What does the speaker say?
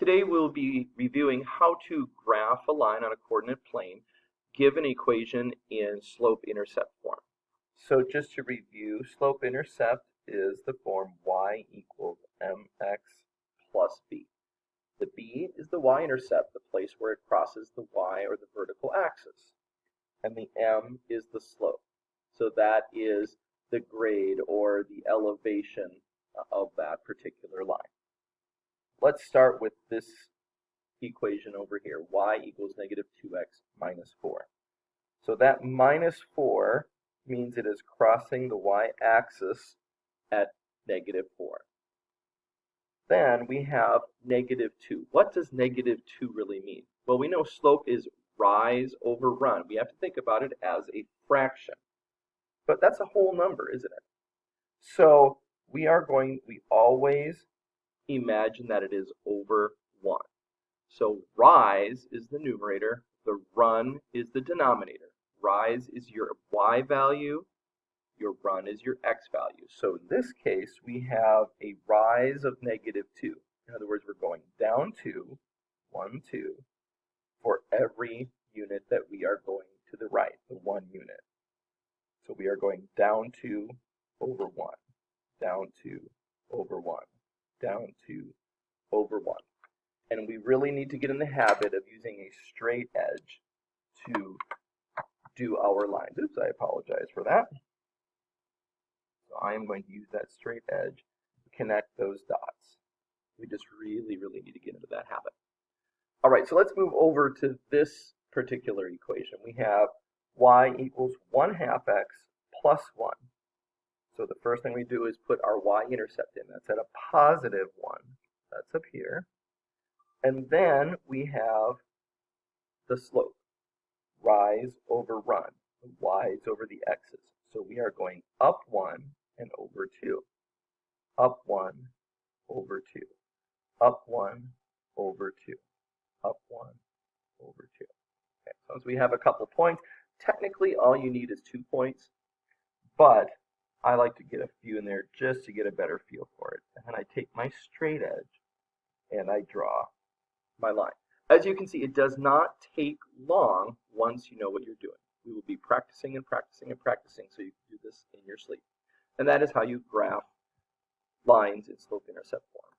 Today we'll be reviewing how to graph a line on a coordinate plane given equation in slope-intercept form. So just to review, slope-intercept is the form y equals mx plus b. The b is the y-intercept, the place where it crosses the y or the vertical axis. And the m is the slope. So that is the grade or the elevation of that particular line. Let's start with this equation over here, y equals negative 2x minus 4. So that minus 4 means it is crossing the y-axis at negative 4. Then we have negative 2. What does negative 2 really mean? Well, we know slope is rise over run. We have to think about it as a fraction. But that's a whole number, isn't it? So we always imagine that it is over 1. So rise is the numerator, the run is the denominator. Rise is your y value, your run is your x value. So in this case, we have a rise of negative 2. In other words, we're going down 2, 1, 2, for every unit that we are going to the right, the 1 unit. So we are going down 2 over 1, down 2 over 1, down 2 over 1. And we really need to get in the habit of using a straight edge to do our lines. Oops, I apologize for that. So I am going to use that straight edge to connect those dots. We just really need to get into that habit. All right, so let's move over to this particular equation. We have y equals 1/2 x plus 1. So the first thing we do is put our y-intercept in. That's at a positive 1. That's up here. And then we have the slope, rise over run, the y's over the x's. So we are going up 1 and over 2, up 1 over 2, up 1 over 2, up 1 over 2. Okay, so as we have a couple points, technically all you need is 2 points, but I like to get a few in there just to get a better feel for it. And then I take my straight edge and I draw my line. As you can see, it does not take long once you know what you're doing. We will be practicing and practicing and practicing so you can do this in your sleep. And that is how you graph lines in slope-intercept form.